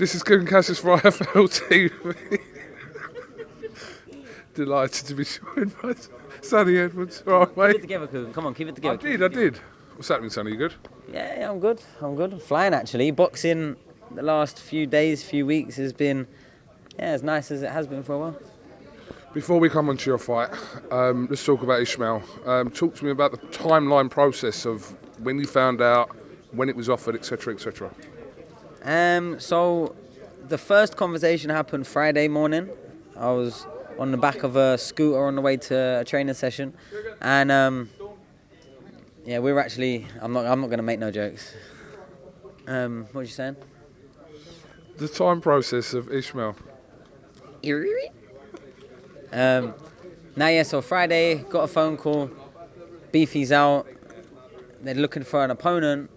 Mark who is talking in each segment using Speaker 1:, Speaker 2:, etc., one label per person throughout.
Speaker 1: This is Kevin Cassis for IFLTV. Delighted to be joined by Sonny Edwards. All right,
Speaker 2: Keep
Speaker 1: mate.
Speaker 2: it together, Coogan. Come on, keep it together.
Speaker 1: I did. What's happening, Sonny? You good?
Speaker 2: Yeah, I'm good. Flying, actually. Boxing the last few days, few weeks has been, as nice as it has been for a while.
Speaker 1: Before we come on to your fight, let's talk about Ishmael. Talk to me about the timeline process of when you found out, when it was offered, etc., etc.
Speaker 2: So the first conversation happened Friday morning. I was on the back of a scooter on the way to a training session, and we were actually. I'm not going to make no jokes. What are you saying?
Speaker 1: The time process of Ishmael.
Speaker 2: So Friday, got a phone call. Beefy's out. They're looking for an opponent.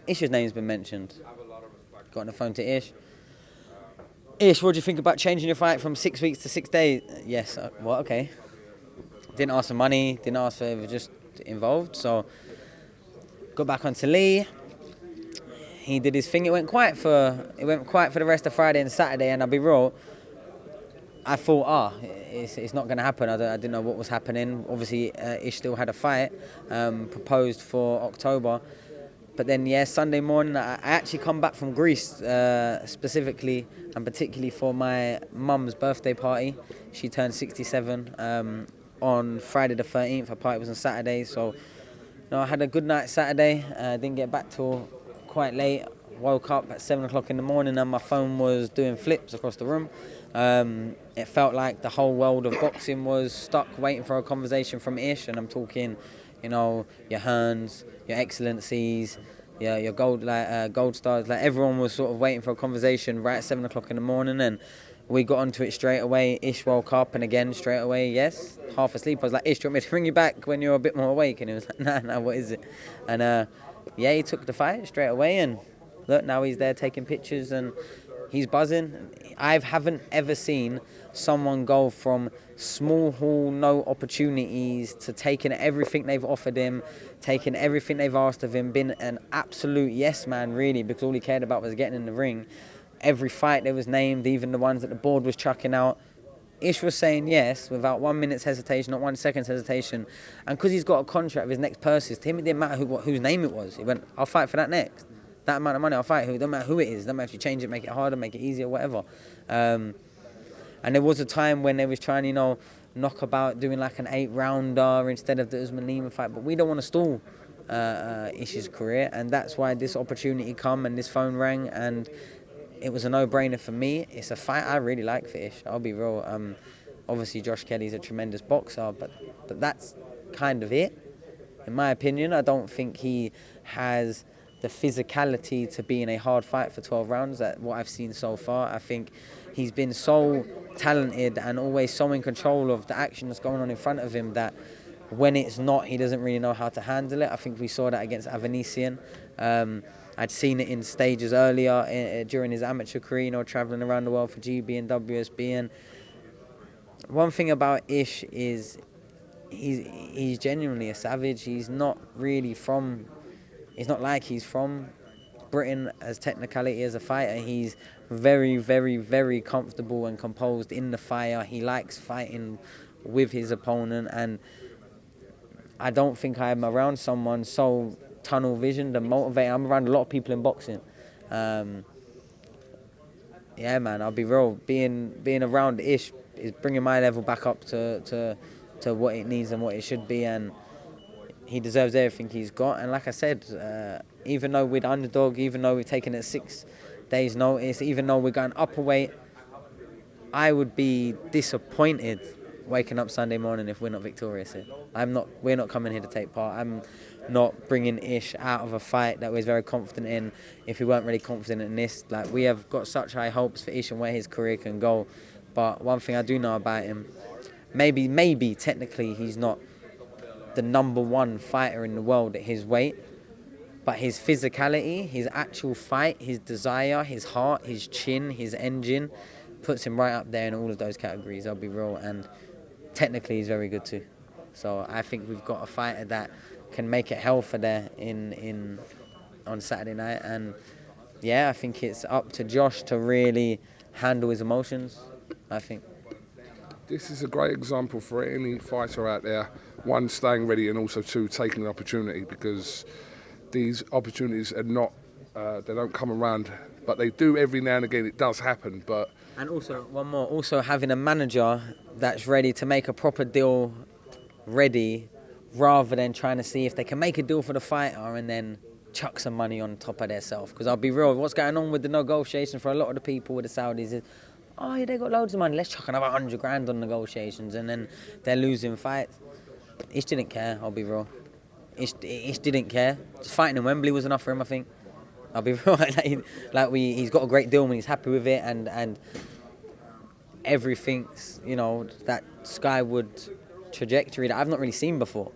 Speaker 2: Ish's name's been mentioned. Got on the phone to Ish. Ish, what do you think about changing your fight from 6 weeks to 6 days? Yes. Well, okay. Didn't ask for money. Didn't ask for it. Was just involved. So got back onto Lee. He did his thing. It went quiet for the rest of Friday and Saturday. And I'll be real. I thought, it's not going to happen. I didn't know what was happening. Obviously, Ish still had a fight proposed for October. But then, Sunday morning, I actually come back from Greece specifically and particularly for my mum's birthday party. She turned 67 on Friday the 13th. Her party was on Saturday. So, I had a good night Saturday. Didn't get back till quite late. Woke up at 7 o'clock in the morning and my phone was doing flips across the room. It felt like the whole world of boxing was stuck waiting for a conversation from Ish, and I'm talking, your Hearns, your Excellencies, your gold stars. Like everyone was sort of waiting for a conversation right at 7 o'clock in the morning, and we got onto it straight away. Ish woke up, and again straight away, yes, half asleep. I was like, Ish, do you want me to bring you back when you're a bit more awake? And he was like, nah, what is it? And he took the fight straight away, and look, now he's there taking pictures and he's buzzing. I haven't ever seen someone go from small hall, no opportunities, to taking everything they've offered him, taking everything they've asked of him, been an absolute yes man, really, because all he cared about was getting in the ring. Every fight that was named, even the ones that the board was chucking out, Ish was saying yes without 1 minute's hesitation, not 1 second's hesitation. And because he's got a contract with his next purses, to him it didn't matter whose name it was. He went, I'll fight for that next. That amount of money, I'll fight. It don't matter who it is. It don't matter if you change it, make it harder, make it easier, whatever. And there was a time when they was trying, knock about doing like an 8-rounder instead of the Usman Lima fight. But we don't want to stall Ish's career, and that's why this opportunity come and this phone rang, and it was a no-brainer for me. It's a fight I really like for Ish. I'll be real. Obviously, Josh Kelly's a tremendous boxer, but that's kind of it. In my opinion, I don't think he has the physicality to be in a hard fight for 12 rounds. That what I've seen so far. I think he's been so talented and always so in control of the action that's going on in front of him that when it's not, he doesn't really know how to handle it. I think we saw that against Avanesian. I'd seen it in stages earlier during his amateur career, traveling around the world for GB and WSB. And one thing about Ish is he's genuinely a savage. He's not really from... It's not like he's from Britain as technicality as a fighter. He's very, very, very comfortable and composed in the fire. He likes fighting with his opponent, and I don't think I'm around someone so tunnel visioned and motivated. I'm around a lot of people in boxing. Man, I'll be real. Being around Ish is bringing my level back up to what it needs and what it should be, and he deserves everything he's got. And like I said, even though we're underdog, even though we've taken it 6 days notice, even though we're going upper weight, I would be disappointed waking up Sunday morning if we're not victorious here. We're not coming here to take part. I'm not bringing Ish out of a fight that we're very confident in if we weren't really confident in this. Like, we have got such high hopes for Ish and where his career can go. But one thing I do know about him, maybe technically he's not the #1 fighter in the world at his weight, but his physicality, his actual fight, his desire, his heart, his chin, his engine puts him right up there in all of those categories, I'll be real. And technically he's very good too. So I think we've got a fighter that can make it hell for there on Saturday night. And yeah, I think it's up to Josh to really handle his emotions, I think.
Speaker 1: This is a great example for any fighter out there. One, staying ready, and also two, taking an opportunity, because these opportunities are not, they don't come around, but they do every now and again. It does happen, but...
Speaker 2: And also, one more, also having a manager that's ready to make a proper deal ready, rather than trying to see if they can make a deal for the fighter and then chuck some money on top of their self. Because I'll be real, what's going on with the negotiation for a lot of the people with the Saudis is, oh yeah, they got loads of money, let's chuck another 100 grand on negotiations, and then they're losing fights. Ish didn't care, I'll be real. Ish didn't care. Just fighting in Wembley was enough for him, I think. I'll be real. He's got a great deal when he's happy with it, and everything's, you know, that skyward trajectory that I've not really seen before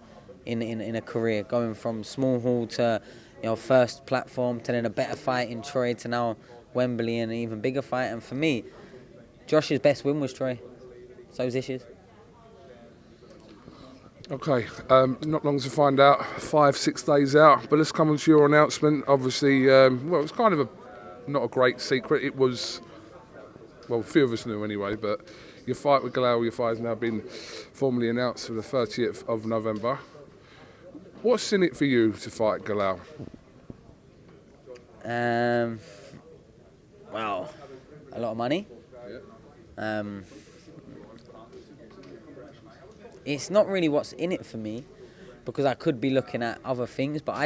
Speaker 2: in a career, going from small hall to, you know, first platform to then a better fight in Troy to now Wembley and an even bigger fight. And for me, Josh's best win was Troy. So was Ish's.
Speaker 1: Okay, not long to find out, 5-6 days out, but let's come on to your announcement. Obviously, well, it's kind of not a great secret. It was, well, a few of us knew anyway, but your fight with GALAL YAFAI has now been formally announced for the 30th of November. What's in it for you to fight GALAL?
Speaker 2: Well, a lot of money. It's not really what's in it for me, because I could be looking at other things, but I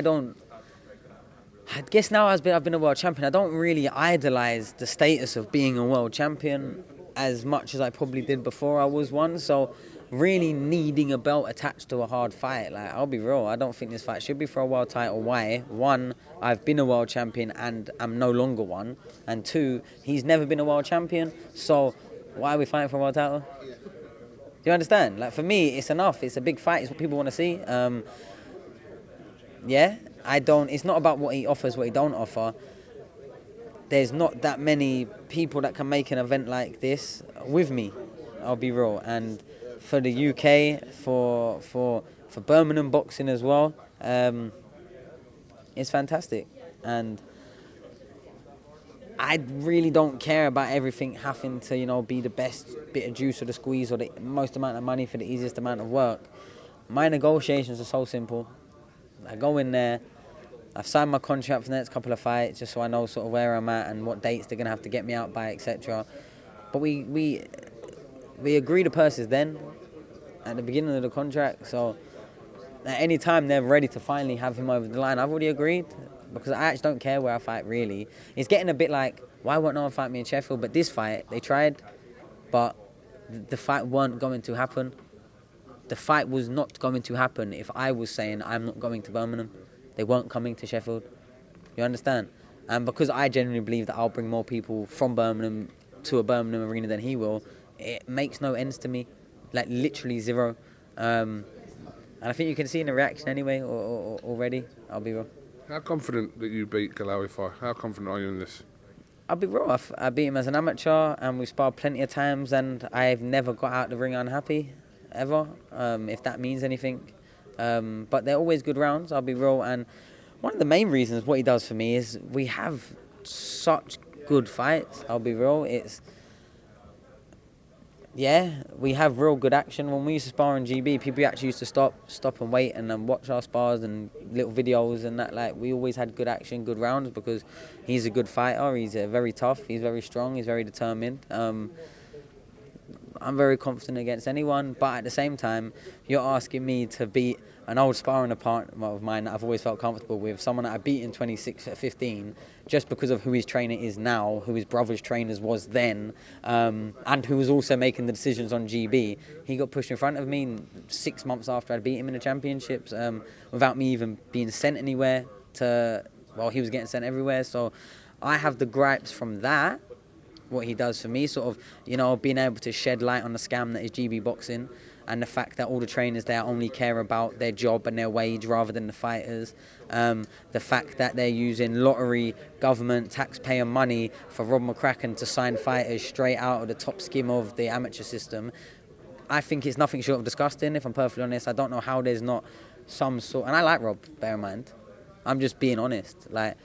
Speaker 2: guess now I've been a world champion, I don't really idolise the status of being a world champion as much as I probably did before I was one. So really needing a belt attached to a hard fight, like, I'll be real, I don't think this fight should be for a world title. Why? One, I've been a world champion and I'm no longer one, and two, he's never been a world champion, so why are we fighting for a world title? Do you understand? Like, for me, it's enough. It's a big fight. It's what people want to see. Yeah, it's not about what he offers, what he don't offer. There's not that many people that can make an event like this with me, I'll be real. And for the UK, for Birmingham boxing as well, it's fantastic. And I really don't care about everything having to, you know, be the best bit of juice or the squeeze or the most amount of money for the easiest amount of work. My negotiations are so simple. I go in there, I've signed my contract for the next couple of fights just so I know sort of where I'm at and what dates they're going to have to get me out by, etc. But we agree the purses then, at the beginning of the contract, so at any time they're ready to finally have him over the line, I've already agreed. Because I actually don't care where I fight, really. It's getting a bit like, why won't no one fight me in Sheffield? But this fight, they tried, but the fight weren't going to happen. The fight was not going to happen if I was saying I'm not going to Birmingham. They weren't coming to Sheffield. You understand? And because I genuinely believe that I'll bring more people from Birmingham to a Birmingham arena than he will, it makes no ends to me. Like, literally zero. And I think you can see in the reaction anyway, already. I'll be real.
Speaker 1: How confident that you beat GALAL YAFAI? How confident are you in this?
Speaker 2: I'll be real, I beat him as an amateur and we sparred plenty of times, and I've never got out the ring unhappy, ever, if that means anything. But they're always good rounds, I'll be real. And one of the main reasons what he does for me is we have such good fights, I'll be real. Yeah, we have real good action. When we used to spar in GB, people actually used to stop and wait and watch our spars and little videos and that. Like, we always had good action, good rounds, because he's a good fighter. He's very tough. He's very strong. He's very determined. I'm very confident against anyone, but at the same time, you're asking me to beat an old sparring partner of mine that I've always felt comfortable with, someone that I beat in 2015, just because of who his trainer is now, who his brother's trainers was then, and who was also making the decisions on GB. He got pushed in front of me 6 months after I beat him in the championships, without me even being sent anywhere. He was getting sent everywhere. So I have the gripes from that, what he does for me, sort of, you know, being able to shed light on the scam that is GB boxing, and the fact that all the trainers there only care about their job and their wage rather than the fighters. The fact that they're using lottery, government, taxpayer money for Rob McCracken to sign fighters straight out of the top skim of the amateur system. I think it's nothing short of disgusting, if I'm perfectly honest. I don't know how there's not some sort... And I like Rob, bear in mind. I'm just being honest. Like,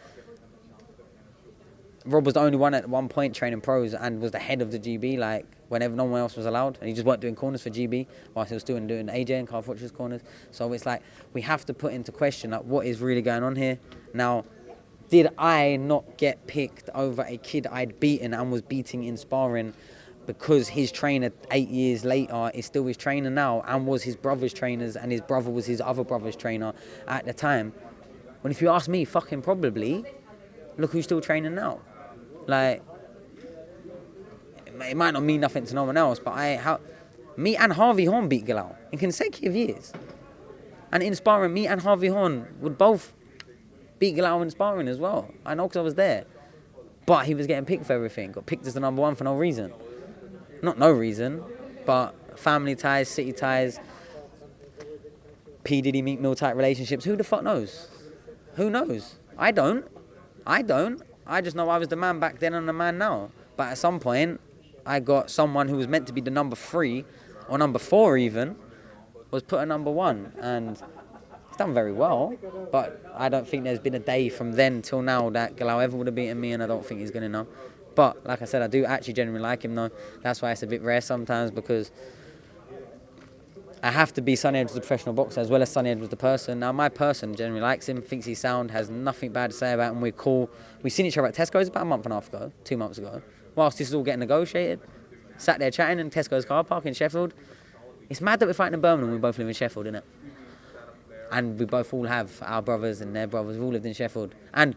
Speaker 2: Rob was the only one at one point training pros and was the head of the GB, like, whenever no one else was allowed. And he just weren't doing corners for GB whilst he was still doing AJ and Carl Fletcher's corners. So it's like, we have to put into question, like, what is really going on here? Now, did I not get picked over a kid I'd beaten and was beating in sparring because his trainer 8 years later is still his trainer now and was his brother's trainers and his brother was his other brother's trainer at the time? Well, if you ask me, fucking probably. Look who's still training now. Like, it might not mean nothing to no one else, but me and Harvey Horn beat Galal in consecutive years. And in sparring, me and Harvey Horn would both beat Galal in sparring as well. I know because I was there. But he was getting picked for everything. Got picked as the number one for no reason. Not no reason, but family ties, city ties, P. Diddy, Meek Mill type relationships. Who the fuck knows? Who knows? I don't. I just know I was the man back then and the man now. But at some point, I got someone who was meant to be the number 3, or number 4 even, was put at number 1. And he's done very well. But I don't think there's been a day from then till now that Galal ever would have beaten me, and I don't think he's going to know. But, like I said, I do actually genuinely like him, though. That's why it's a bit rare sometimes, because I have to be Sonny Edge the professional boxer as well as Sonny Edge was the person. Now, my person generally likes him, thinks he's sound, has nothing bad to say about him. We're cool. We seen each other at Tesco's about a month and a half ago, 2 months ago. Whilst this is all getting negotiated, sat there chatting in Tesco's car park in Sheffield. It's mad that we're fighting in Birmingham. We both live in Sheffield, innit? And we both all have our brothers and their brothers. We've all lived in Sheffield. And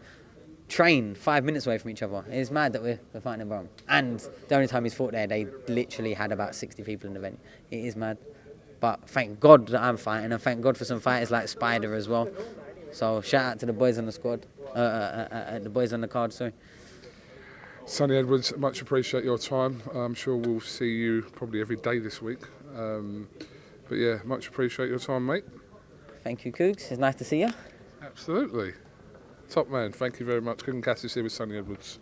Speaker 2: train 5 minutes away from each other. It's mad that we're fighting in Birmingham. And the only time he's fought there, they literally had about 60 people in the venue. It is mad. But thank God that I'm fighting, and thank God for some fighters like Spider as well. So shout out to the boys on the squad, the boys on the card, sorry.
Speaker 1: Sonny Edwards, much appreciate your time. I'm sure we'll see you probably every day this week. But yeah, much appreciate your time, mate.
Speaker 2: Thank you, Cougs. It's nice to see you.
Speaker 1: Absolutely. Top man, thank you very much. Couldn't catch us here with Sonny Edwards.